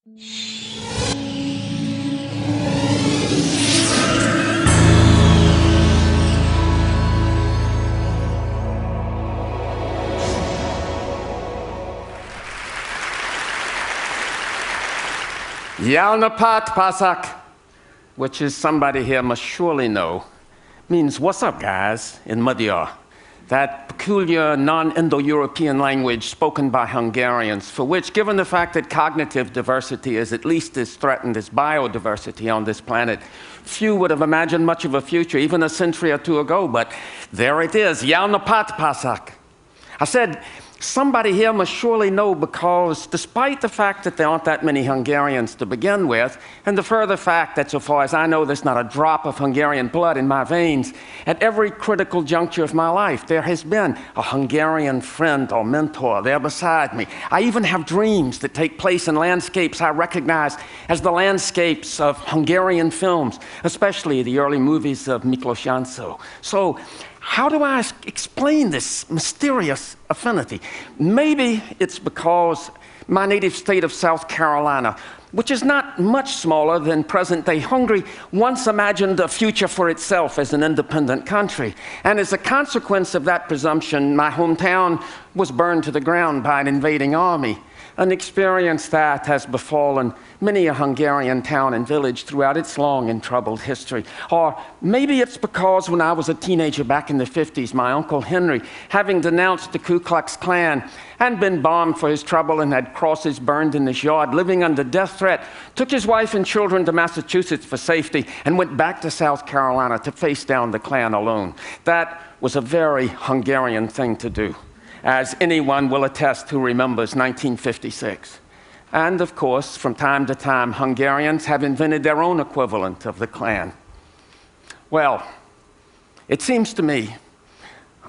Yalnapat Pasak, which is somebody here must surely know, means "what's up, guys" in Magyar, that peculiar non-Indo-European language spoken by Hungarians, for which, given the fact that cognitive diversity is at least as threatened as biodiversity on this planet, few would have imagined much of a future even a century or two ago, but there it is, Yalnapat Pasak. I said, somebody here must surely know, because despite the fact that there aren't that many Hungarians to begin with, and the further fact that so far as I know there's not a drop of Hungarian blood in my veins, at every critical juncture of my life there has been a Hungarian friend or mentor there beside me. I even have dreams that take place in landscapes I recognize as the landscapes of Hungarian films, especially the early movies of Miklós Jancsó. So, how do I explain this mysterious affinity? Maybe it's because my native state of South Carolina, which is not much smaller than present-day Hungary, once imagined a future for itself as an independent country. And as a consequence of that presumption, my hometown was burned to the ground by an invading army, an experience that has befallen many a Hungarian town and village throughout its long and troubled history. Or maybe it's because when I was a teenager back in the 50s, my Uncle Henry, having denounced the Ku Klux Klan and been bombed for his trouble and had crosses burned in his yard, living under death threat, took his wife and children to Massachusetts for safety and went back to South Carolina to face down the Klan alone. That was a very Hungarian thing to do, as anyone will attest who remembers 1956. And of course, from time to time, Hungarians have invented their own equivalent of the Klan. Well, it seems to me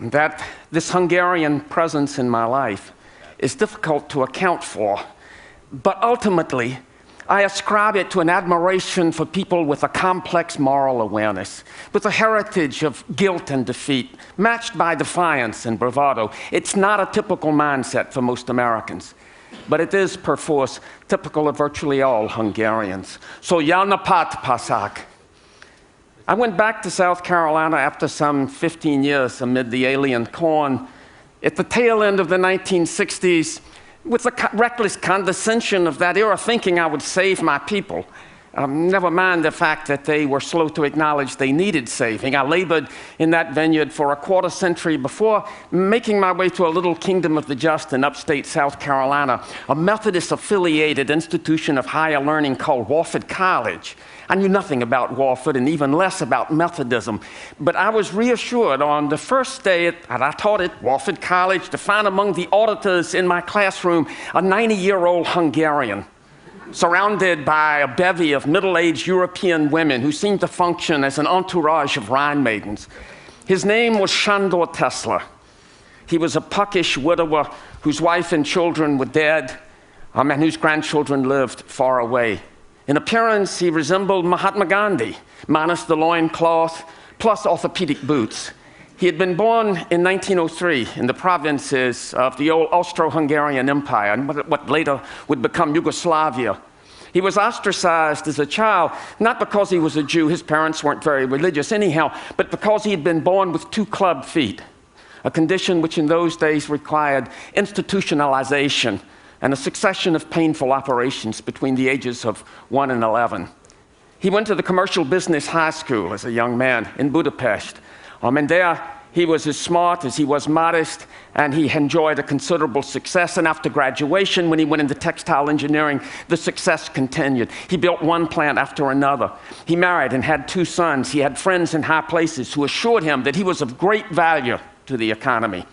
that this Hungarian presence in my life is difficult to account for, but ultimately, I ascribe it to an admiration for people with a complex moral awareness, with a heritage of guilt and defeat, matched by defiance and bravado. It's not a typical mindset for most Americans, but it is, perforce, typical of virtually all Hungarians. So, Yalnapat Pasak. I went back to South Carolina after some 15 years amid the alien corn. At the tail end of the 1960s, with the reckless condescension of that era, thinking I would save my people. Never mind the fact that they were slow to acknowledge they needed saving. I labored in that vineyard for a quarter century before making my way to a little kingdom of the just in upstate South Carolina, a Methodist-affiliated institution of higher learning called Wofford College. I knew nothing about Wofford and even less about Methodism, but I was reassured on the first day that I taught at Wofford College to find among the auditors in my classroom a 90-year-old Hungarian, surrounded by a bevy of middle-aged European women who seemed to function as an entourage of Rhine maidens. His name was Sándor Tesla. He was a puckish widower whose wife and children were dead, and whose grandchildren lived far away. In appearance, he resembled Mahatma Gandhi, minus the loincloth, plus orthopedic boots. He had been born in 1903 in the provinces of the old Austro-Hungarian Empire, and what later would become Yugoslavia. He was ostracized as a child, not because he was a Jew, his parents weren't very religious anyhow, but because he had been born with 2 club feet, a condition which in those days required institutionalization and a succession of painful operations between the ages of 1 and 11. He went to the commercial business high school as a young man in Budapest. And there he was as smart as he was modest, and he enjoyed a considerable success. And after graduation, when he went into textile engineering, the success continued. He built one plant after another. He married and had 2 sons. He had friends in high places who assured him that he was of great value to the economy.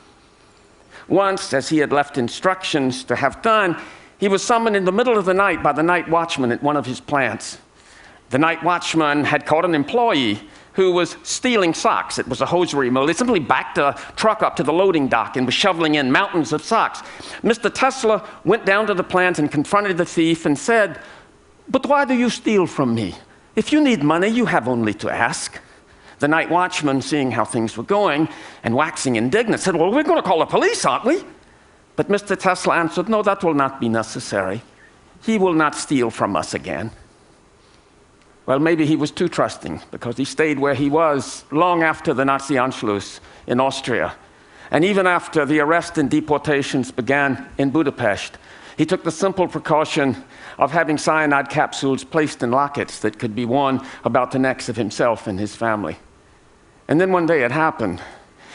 Once, as he had left instructions to have done, he was summoned in the middle of the night by the night watchman at one of his plants. The night watchman had caught an employee who was stealing socks. It was a hosiery mill. They simply backed a truck up to the loading dock and was shoveling in mountains of socks. Mr. Tesla went down to the plant and confronted the thief and said, "But why do you steal from me? If you need money, you have only to ask." The night watchman, seeing how things were going and waxing indignant, said, "Well, we're going to call the police, aren't we?" But Mr. Tesla answered, "No, that will not be necessary. he will not steal from us again. Well, maybe he was too trusting, because he stayed where he was long after the Nazi Anschluss in Austria. And even after the arrest and deportations began in Budapest, he took the simple precaution of having cyanide capsules placed in lockets that could be worn about the necks of himself and his family. And then one day it happened.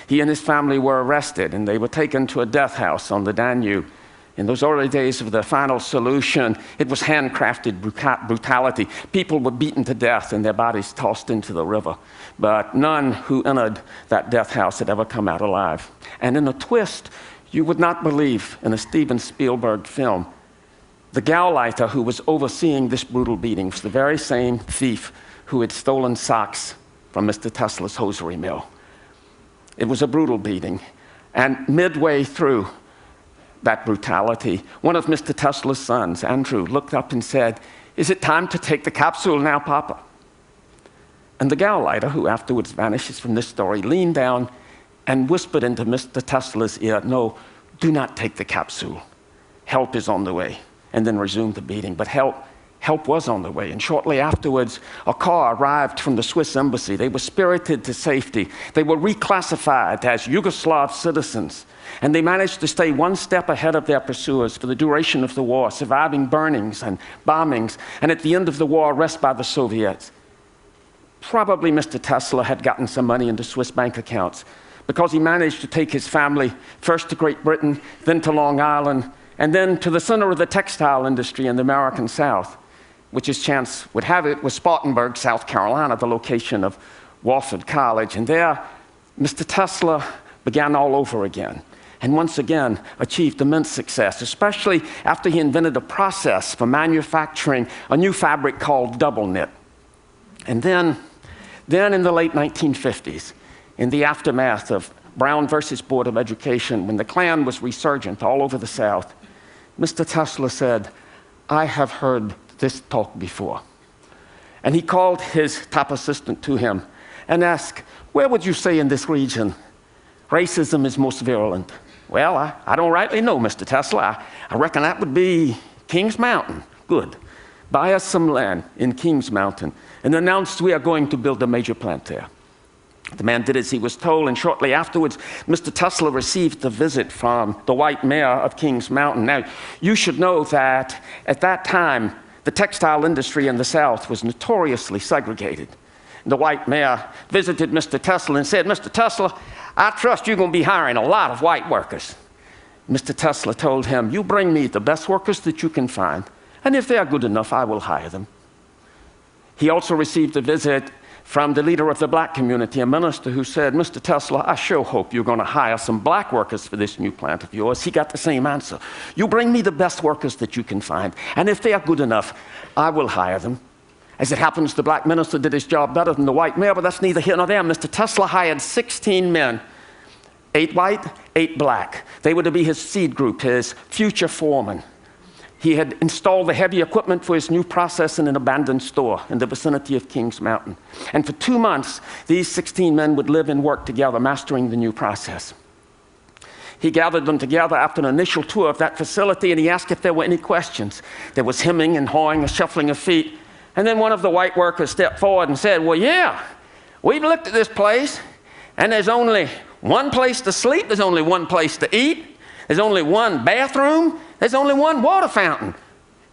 He and his family were arrested, and they were taken to a death house on the Danube. In those early days of the final solution, it was handcrafted brutality. People were beaten to death and their bodies tossed into the river. But none who entered that death house had ever come out alive. And in a twist you would not believe in a Steven Spielberg film, the Gauleiter who was overseeing this brutal beating was the very same thief who had stolen socks from Mr. Tesla's hosiery mill. It was a brutal beating. And midway through that brutality, one of Mr. Tesla's sons, Andrew, looked up and said, "Is it time to take the capsule now, Papa?" And the Gauleiter, who afterwards vanishes from this story, leaned down and whispered into Mr. Tesla's ear, "No, do not take the capsule. Help is on the way," and then resumed the beating. But help was on the way, and shortly afterwards, a car arrived from the Swiss embassy. They were spirited to safety. They were reclassified as Yugoslav citizens, and they managed to stay one step ahead of their pursuers for the duration of the war, surviving burnings and bombings, and at the end of the war, arrested by the Soviets. Probably Mr. Tesla had gotten some money into Swiss bank accounts, because he managed to take his family first to Great Britain, then to Long Island, and then to the center of the textile industry in the American South, which, as chance would have it, was Spartanburg, South Carolina, the location of Wofford College. And there, Mr. Tesla began all over again, and once again achieved immense success, especially after he invented a process for manufacturing a new fabric called double knit. And then in the late 1950s, in the aftermath of Brown versus Board of Education, when the Klan was resurgent all over the South, Mr. Tesla said, "I have heard this talk before." And he called his top assistant to him and asked, "Where would you say in this region racism is most virulent?" "Well, I don't rightly know, Mr. Tesla. I reckon that would be Kings Mountain." "Good. Buy us some land in Kings Mountain and announced we are going to build a major plant there." The man did as he was told, and shortly afterwards, Mr. Tesla received a visit from the white mayor of Kings Mountain. Now, you should know that at that time, the textile industry in the South was notoriously segregated. The white mayor visited Mr. Tesla and said, "Mr. Tesla, I trust you're going to be hiring a lot of white workers." Mr. Tesla told him, "You bring me the best workers that you can find, and if they are good enough, I will hire them." He also received a visit from the leader of the black community, a minister who said, "Mr. Tesla, I sure hope you're going to hire some black workers for this new plant of yours." He got the same answer. "You bring me the best workers that you can find, and if they are good enough, I will hire them." As it happens, the black minister did his job better than the white mayor, but that's neither here nor there. Mr. Tesla hired 16 men, 8 white, 8 black. They were to be his seed group, his future foremen. He had installed the heavy equipment for his new process in an abandoned store in the vicinity of Kings Mountain. And for 2 months, these 16 men would live and work together, mastering the new process. He gathered them together after an initial tour of that facility, and he asked if there were any questions. There was hemming and hawing, a shuffling of feet. And then one of the white workers stepped forward and said, "Well, yeah, we've looked at this place, and there's only one place to sleep, there's only one place to eat, there's only one bathroom, there's only one water fountain.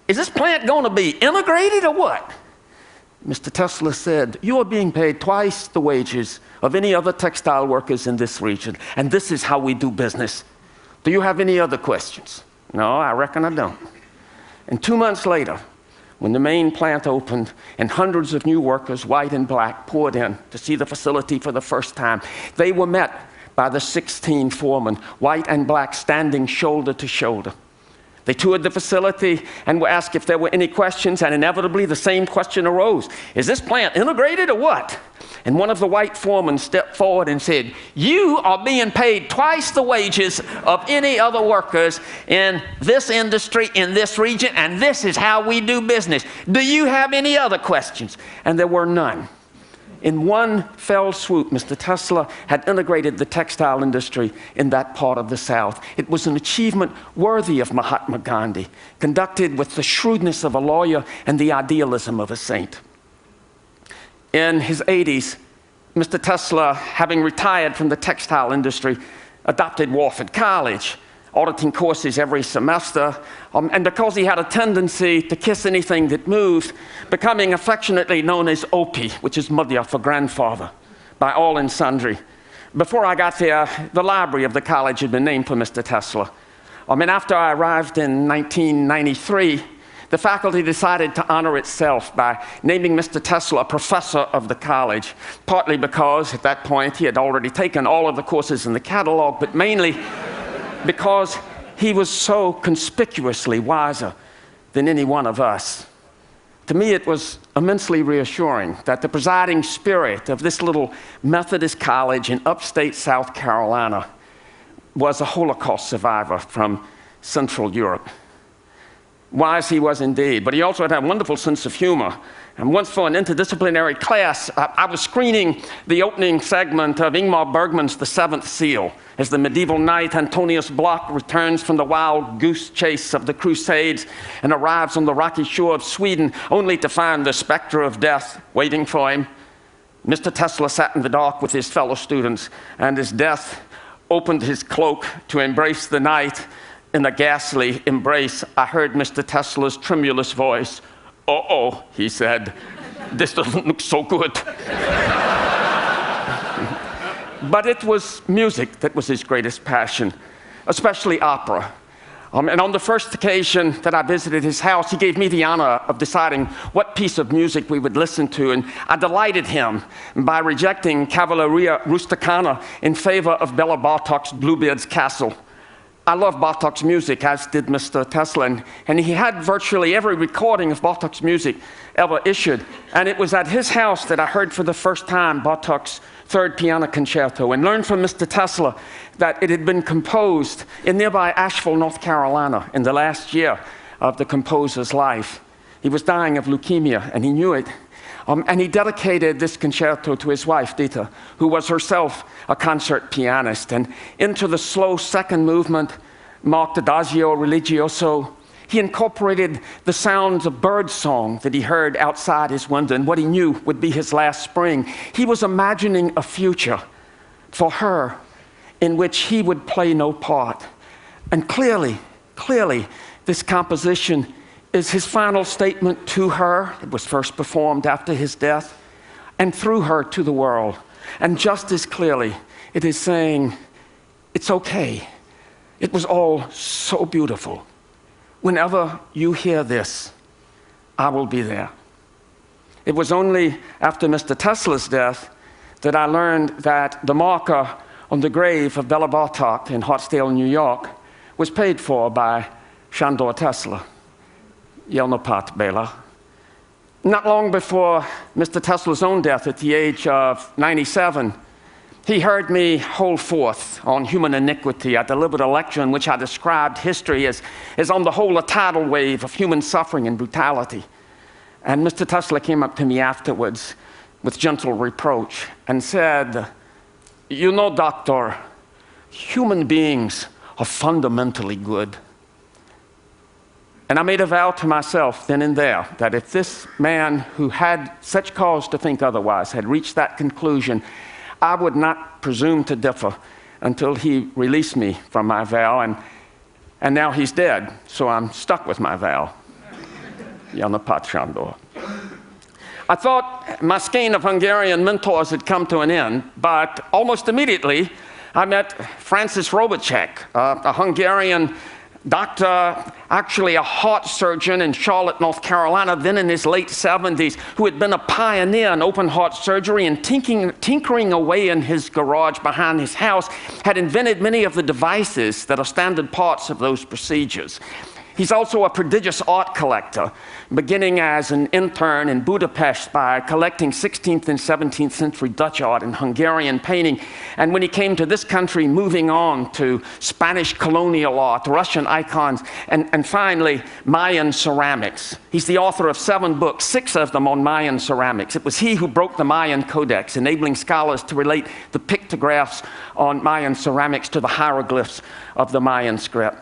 Is this plant going to be integrated or what?" Mr. Tesla said, "You are being paid twice the wages of any other textile workers in this region, and this is how we do business. Do you have any other questions?" "No, I reckon I don't." And 2 months later, when the main plant opened and hundreds of new workers, white and black, poured in to see the facility for the first time, they were met by the 16 foremen, white and black, standing shoulder to shoulder. They toured the facility and were asked if there were any questions, and inevitably the same question arose: "Is this plant integrated or what?" And one of the white foremen stepped forward and said, "You are being paid twice the wages of any other workers in this industry, in this region, and this is how we do business. Do you have any other questions?" And there were none. In one fell swoop, Mr. Tesla had integrated the textile industry in that part of the South. It was an achievement worthy of Mahatma Gandhi, conducted with the shrewdness of a lawyer and the idealism of a saint. In his 80s, Mr. Tesla, having retired from the textile industry, adopted Wofford College, auditing courses every semester, and because he had a tendency to kiss anything that moved, becoming affectionately known as Opie, which is Madhya for grandfather, by all and sundry. Before I got there, the library of the college had been named for Mr. Tesla. After I arrived in 1993, the faculty decided to honor itself by naming Mr. Tesla a professor of the college, partly because at that point he had already taken all of the courses in the catalog, but mainly because he was so conspicuously wiser than any one of us. To me, it was immensely reassuring that the presiding spirit of this little Methodist college in upstate South Carolina was a Holocaust survivor from Central Europe. Wise he was indeed, but he also had a wonderful sense of humor. And once for an interdisciplinary class, I was screening the opening segment of Ingmar Bergman's The Seventh Seal, as the medieval knight Antonius Block returns from the wild goose chase of the Crusades and arrives on the rocky shore of Sweden, only to find the specter of death waiting for him. Mr. Tesla sat in the dark with his fellow students, and as death opened his cloak to embrace the knight in a ghastly embrace, I heard Mr. Tesla's tremulous voice. "Uh-oh," he said, "this doesn't look so good." But it was music that was his greatest passion, especially opera. And on the first occasion that I visited his house, he gave me the honor of deciding what piece of music we would listen to, and I delighted him by rejecting Cavalleria Rusticana in favor of Bela Bartok's Bluebeard's Castle. I love Bartok's music, as did Mr. Tesla, and he had virtually every recording of Bartok's music ever issued. And it was at his house that I heard for the first time Bartok's Third Piano Concerto, and learned from Mr. Tesla that it had been composed in nearby Asheville, North Carolina, in the last year of the composer's life. He was dying of leukemia, and he knew it. And he dedicated this concerto to his wife, Dita, who was herself a concert pianist. And into the slow second movement, marked Adagio Religioso, he incorporated the sounds of bird song that he heard outside his window and what he knew would be his last spring. He was imagining a future for her in which he would play no part. And clearly, this composition is his final statement to her. It was first performed after his death, and through her to the world. And just as clearly, it is saying, it's okay. It was all so beautiful. Whenever you hear this, I will be there. It was only after Mr. Tesla's death that I learned that the marker on the grave of Bela Bartok in Hartsdale, New York, was paid for by Shandor Tesla. Jelnopat Bela. Not long before Mr. Tesla's own death at the age of 97, he heard me hold forth on human iniquity. I delivered a lecture in which I described history as on the whole a tidal wave of human suffering and brutality. And Mr. Tesla came up to me afterwards with gentle reproach and said, "You know, doctor, human beings are fundamentally good." And I made a vow to myself then and there that if this man who had such cause to think otherwise had reached that conclusion, I would not presume to differ until he released me from my vow. And now he's dead, so I'm stuck with my vow. Jelnopat Shandor. I thought my skein of Hungarian mentors had come to an end, but almost immediately I met Francis Robacek, a Hungarian doctor, actually a heart surgeon in Charlotte, North Carolina, then in his late 70s, who had been a pioneer in open heart surgery and tinkering away in his garage behind his house, had invented many of the devices that are standard parts of those procedures. He's also a prodigious art collector, beginning as an intern in Budapest by collecting 16th and 17th century Dutch art and Hungarian painting. And when he came to this country, moving on to Spanish colonial art, Russian icons, and finally, Mayan ceramics. He's the author of 7 books, 6 of them on Mayan ceramics. It was he who broke the Mayan Codex, enabling scholars to relate the pictographs on Mayan ceramics to the hieroglyphs of the Mayan script.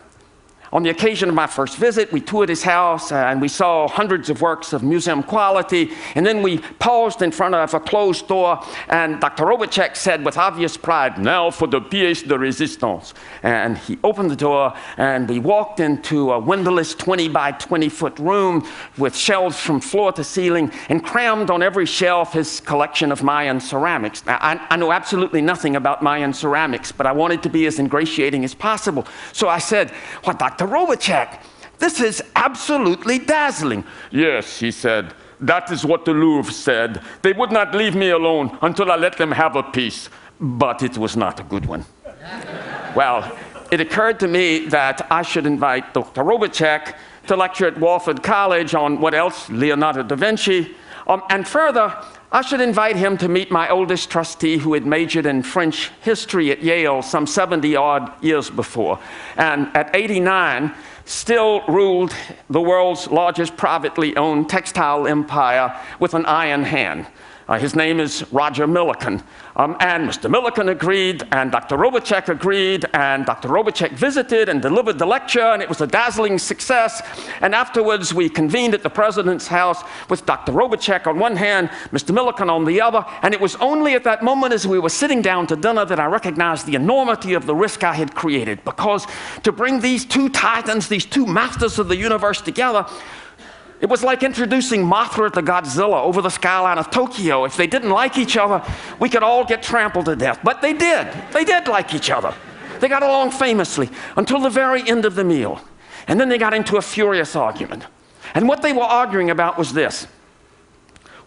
On the occasion of my first visit, we toured his house and we saw hundreds of works of museum quality. And then we paused in front of a closed door, and Dr. Robotchek said with obvious pride, "Now for the pièce de résistance." And he opened the door, and we walked into a windowless 20 by 20 foot room with shelves from floor to ceiling, and crammed on every shelf his collection of Mayan ceramics. Now, I know absolutely nothing about Mayan ceramics, but I wanted to be as ingratiating as possible. So I said, "Well, Dr. Robotchek, this is absolutely dazzling." "Yes," he said, "that is what the Louvre said. They would not leave me alone until I let them have a piece. But it was not a good one." Well, it occurred to me that I should invite Dr. Robotchek to lecture at Walford College on what else? Leonardo da Vinci. And further, I should invite him to meet my oldest trustee, who had majored in French history at Yale some 70-odd years before, and at 89 still ruled the world's largest privately owned textile empire with an iron hand. His name is Roger Millikan. And Mr. Millikan agreed, and Dr. Robotchek agreed, and Dr. Robotchek visited and delivered the lecture, and it was a dazzling success. And afterwards, we convened at the president's house with Dr. Robotchek on one hand, Mr. Millikan on the other, and it was only at that moment as we were sitting down to dinner that I recognized the enormity of the risk I had created, because to bring these two titans, these two masters of the universe together, it was like introducing Mothra to Godzilla over the skyline of Tokyo. If they didn't like each other, we could all get trampled to death. But they did. They did like each other. They got along famously until the very end of the meal. And then they got into a furious argument. And what they were arguing about was this: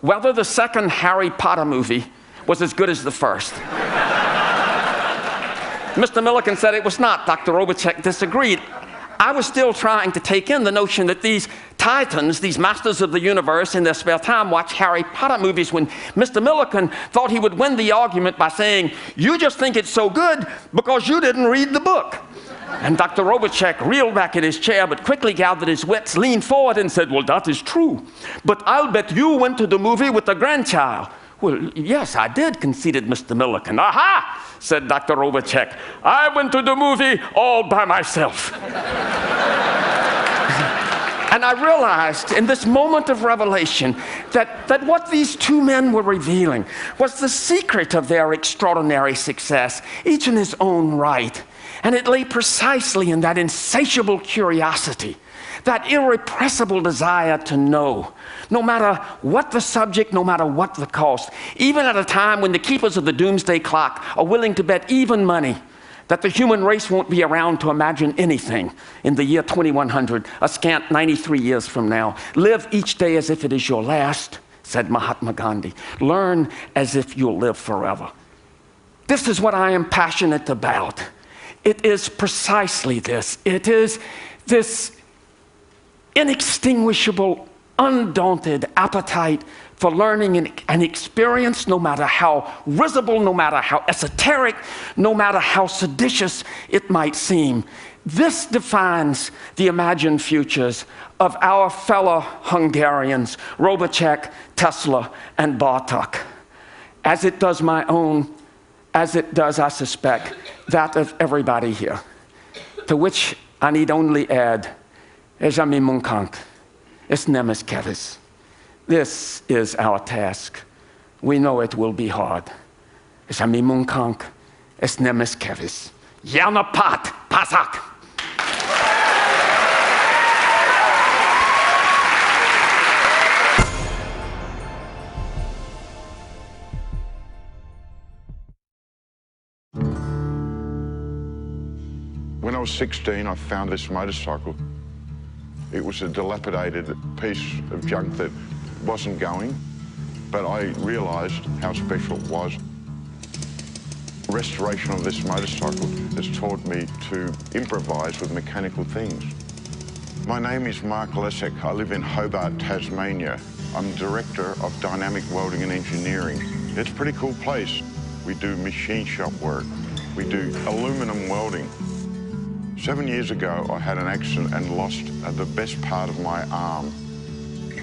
whether the second Harry Potter movie was as good as the first. Mr. Millikan said it was not. Dr. Robotchek disagreed. I was still trying to take in the notion that these titans, these masters of the universe, in their spare time watch Harry Potter movies, when Mr. Millikan thought he would win the argument by saying, "You just think it's so good because you didn't read the book." And Dr. Robotchek reeled back in his chair, but quickly gathered his wits, leaned forward and said, "Well, that is true. But I'll bet you went to the movie with the grandchild." "Well, yes, I did," conceded Mr. Millikan. "Aha!" said Dr. Robotchek. "I went to the movie all by myself." And I realized in this moment of revelation that what these two men were revealing was the secret of their extraordinary success, each in his own right. And it lay precisely in that insatiable curiosity, that irrepressible desire to know, no matter what the subject, no matter what the cost, even at a time when the keepers of the doomsday clock are willing to bet even money that the human race won't be around to imagine anything in the year 2100, a scant 93 years from now. "Live each day as if it is your last," said Mahatma Gandhi. "Learn as if you'll live forever." This is what I am passionate about. It is precisely this. It is this inextinguishable, undaunted appetite for learning and experience, no matter how risible, no matter how esoteric, no matter how seditious it might seem. This defines the imagined futures of our fellow Hungarians, Robotchek, Tesla, and Bartók, as it does my own, as it does, I suspect, that of everybody here. To which I need only add, Ejami Munkank, es nemes kevis. This is our task. We know it will be hard. Ejami Munkank, es nemes kevis. Yanapat pasak. When I was 16, I found this motorcycle. It was a dilapidated piece of junk that wasn't going, but I realized how special it was. Restoration of this motorcycle has taught me to improvise with mechanical things. My name is Mark Lessek. I live in Hobart, Tasmania. I'm Director of Dynamic Welding and Engineering. It's a pretty cool place. We do machine shop work. We do aluminum welding. 7 years ago, I had an accident and lost the best part of my arm.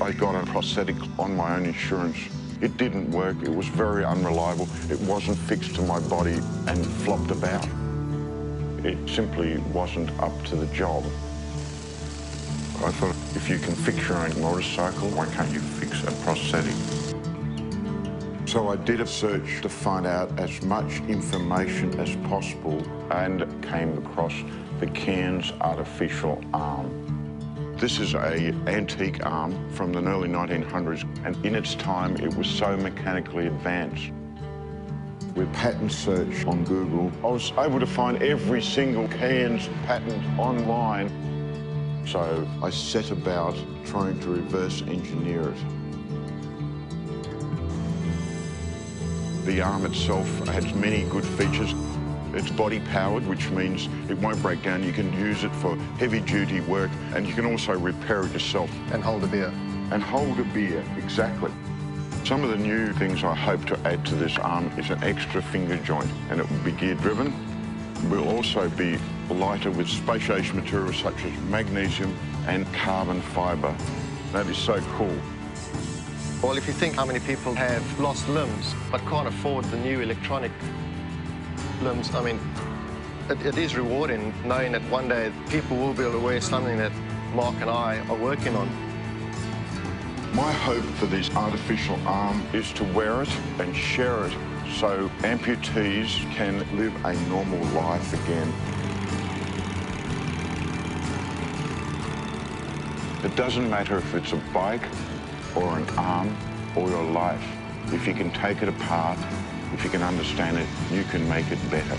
I got a prosthetic on my own insurance. It didn't work. It was very unreliable. It wasn't fixed to my body and flopped about. It simply wasn't up to the job. I thought, if you can fix your own motorcycle, why can't you fix a prosthetic? So I did a search to find out as much information as possible and came across the Cairns artificial arm. This is an antique arm from the early 1900s, and in its time it was so mechanically advanced. With patent search on Google, I was able to find every single Cairns patent online. So I set about trying to reverse engineer it. The arm itself has many good features. It's body powered, which means it won't break down. You can use it for heavy duty work, and you can also repair it yourself. And hold a beer. And hold a beer, exactly. Some of the new things I hope to add to this arm is an extra finger joint, and it will be gear driven. Will also be lighter with spacious materials such as magnesium and carbon fibre. That is so cool. Well, if you think how many people have lost limbs but can't afford the new electronic limbs, I mean, it is rewarding knowing that one day people will be able to wear something that Mark and I are working on. My hope for this artificial arm is to wear it and share it so amputees can live a normal life again. It doesn't matter if it's a bike or an arm or your life. If you can take it apart, if you can understand it, you can make it better.